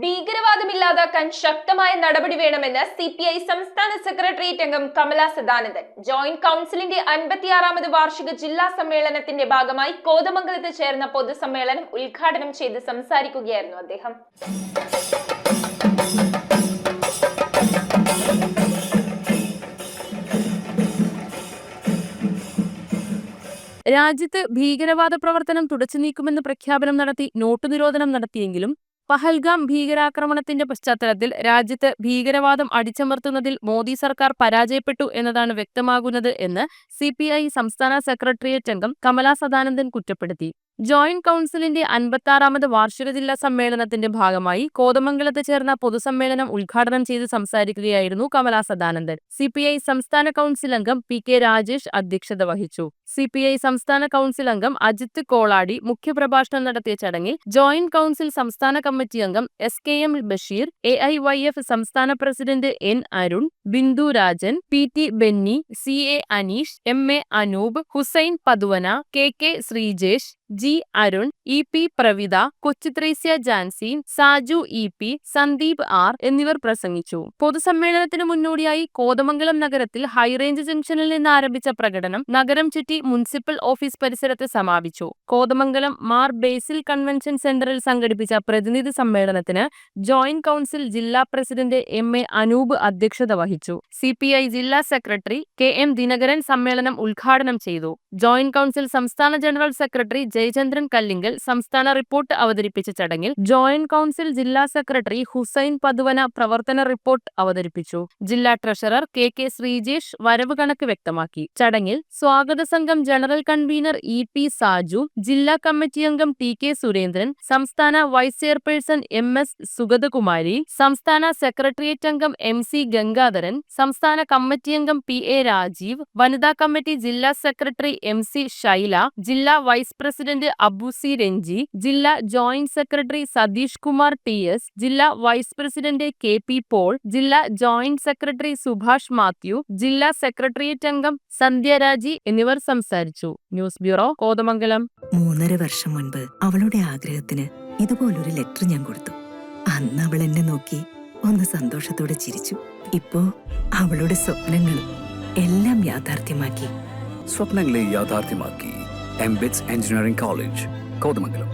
ഭീകരവാദം ഇല്ലാതാക്കാൻ ശക്തമായ നടപടി വേണമെന്ന് CPI സംസ്ഥാന സെക്രട്ടേറിയറ്റ് അംഗം കമല സദാനന്ദൻ. ജോയിന്റ് കൌൺസിലിന്റെ 56ാമത് വാർഷിക ജില്ലാ സമ്മേളനത്തിന്റെ ഭാഗമായി കോതമംഗലത്ത് ചേർന്ന പൊതുസമ്മേളനം ഉദ്ഘാടനം ചെയ്ത് സംസാരിക്കുകയായിരുന്നു അദ്ദേഹം. രാജ്യത്ത് ഭീകരവാദ പ്രവർത്തനം തുടച്ചു നീക്കുമെന്ന് പ്രഖ്യാപനം നടത്തി നോട്ടു നിരോധനം നടത്തിയെങ്കിലും പഹൽഗാം ഭീകരാക്രമണത്തിന്റെ പശ്ചാത്തലത്തിൽ രാജ്യത്ത് ഭീകരവാദം അടിച്ചമർത്തുന്നതിൽ മോദി സർക്കാർ പരാജയപ്പെട്ടു എന്നതാണ് വ്യക്തമാകുന്നത് എന്ന് CPI സംസ്ഥാന സെക്രട്ടേറിയറ്റ് അംഗം കമല സദാനന്ദൻ കുറ്റപ്പെടുത്തി. ജോയിന്റ് കൌൺസിലിന്റെ 56ാമത് വാർഷിക ജില്ലാ സമ്മേളനത്തിന്റെ ഭാഗമായി കോതമംഗലത്ത് ചേർന്ന പൊതുസമ്മേളനം ഉദ്ഘാടനം ചെയ്ത് സംസാരിക്കുകയായിരുന്നു കമല സദാനന്ദൻ. CPI സംസ്ഥാന കൌൺസിൽ അംഗം PK രാജേഷ് അധ്യക്ഷത വഹിച്ചു. CPI സംസ്ഥാന കൌൺസിൽ അംഗം അജിത് കോളാടി മുഖ്യപ്രഭാഷണം നടത്തിയ ചടങ്ങിൽ ജോയിന്റ് കൌൺസിൽ സംസ്ഥാന കമ്മിറ്റി അംഗം SKM ബഷീർ, AIYF സംസ്ഥാന president N Arun, Bindu Rajan, PT Benny, CA Aneesh, MA Anoop, Hussain Pathuvana, KK Sreejesh, G Arun, EP Pravitha, Kochuthresia Janseen, Saju EP, Sandeep R എന്നിവർ പ്രസംഗിച്ചു. പൊതുസമ്മേളനത്തിന് മുന്നോടിയായി കോതമംഗലം നഗരത്തിൽ ഹൈറേഞ്ച് ജംഗ്ഷനിൽ നിന്ന് ആരംഭിച്ച പ്രകടനം നഗരം ചുറ്റി മുനിസിപ്പൽ ഓഫീസ് പരിസരത്ത് സമാപിച്ചു. കോതമംഗലം മാർ ബേസിൽ കൺവെൻഷൻ സെന്ററിൽ സംഘടിപ്പിച്ച പ്രതിനിധി സമ്മേളനത്തിന് ജോയിന്റ് കൌൺസിൽ ജില്ലാ പ്രസിഡന്റ് MA അനൂപ് അധ്യക്ഷത വഹിച്ചു. CPI ജില്ലാ സെക്രട്ടറി KM ദിനകരൻ സമ്മേളനം ഉദ്ഘാടനം ചെയ്തു. ജോയിന്റ് കൌൺസിൽ സംസ്ഥാന ജനറൽ സെക്രട്ടറി ജയചന്ദ്രൻ കല്ലിങ്കൽ സംസ്ഥാന റിപ്പോർട്ട് അവതരിപ്പിച്ച ചടങ്ങിൽ ജോയിന്റ് കൌൺസിൽ ജില്ലാ സെക്രട്ടറി ഹുസൈൻ പതുവന പ്രവർത്തന റിപ്പോർട്ട് അവതരിപ്പിച്ചു. ജില്ലാ ട്രഷറർ KK ശ്രീജേഷ് വരവ് കണക്ക് വ്യക്തമാക്കി. ചടങ്ങിൽ സ്വാഗത സംഘം ജനറൽ കൺവീനർ EP സാജു, ജില്ലാ കമ്മിറ്റി അംഗം TK സുരേന്ദ്രൻ, സംസ്ഥാന വൈസ് ചെയർപേഴ്സൺ MS സുഗതകുമാരി, സംസ്ഥാന സെക്രട്ടേറിയറ്റ് അംഗം MC ഗംഗാധരൻ, സംസ്ഥാന കമ്മിറ്റി അംഗം PA രാജീവ്, വനിതാ കമ്മിറ്റി ജില്ലാ സെക്രട്ടറി MC ശൈല, ജില്ലാ വൈസ് പ്രസിഡന്റ് അബുസി രഞ്ജി, ജില്ലാ joint secretary Satheesh Kumar TS, ജില്ലാ വൈസ് പ്രസിഡന്റ് KP പോൾ, ജില്ലാ ജോയിന്റ് സെക്രട്ടറി സുഭാഷ് മാത്യു, ജില്ലാ സെക്രട്ടേറിയറ്റ് അംഗം സന്ധ്യരാജി എന്നിവർ സംസാരിച്ചു. News bureau, Kothamangalam. 3.5 വർഷം മുൻപ് അവളുടെ ആഗ്രഹത്തിന് ഇതുപോലൊരു ലെറ്റർ ഞാൻ കൊടുത്തു. അന്ന് അവൾ എന്നെ നോക്കി ഒന്ന് സന്തോഷത്തോടെ ചിരിച്ചു. ഇപ്പോ അവളുടെ സ്വപ്നങ്ങളും എല്ലാം യാഥാർത്ഥ്യമാക്കി. സ്വപ്നങ്ങളെ യാഥാർത്ഥ്യമാക്കി MBITS എഞ്ചിനീയറിംഗ് കോളേജ്, കോതമംഗലം.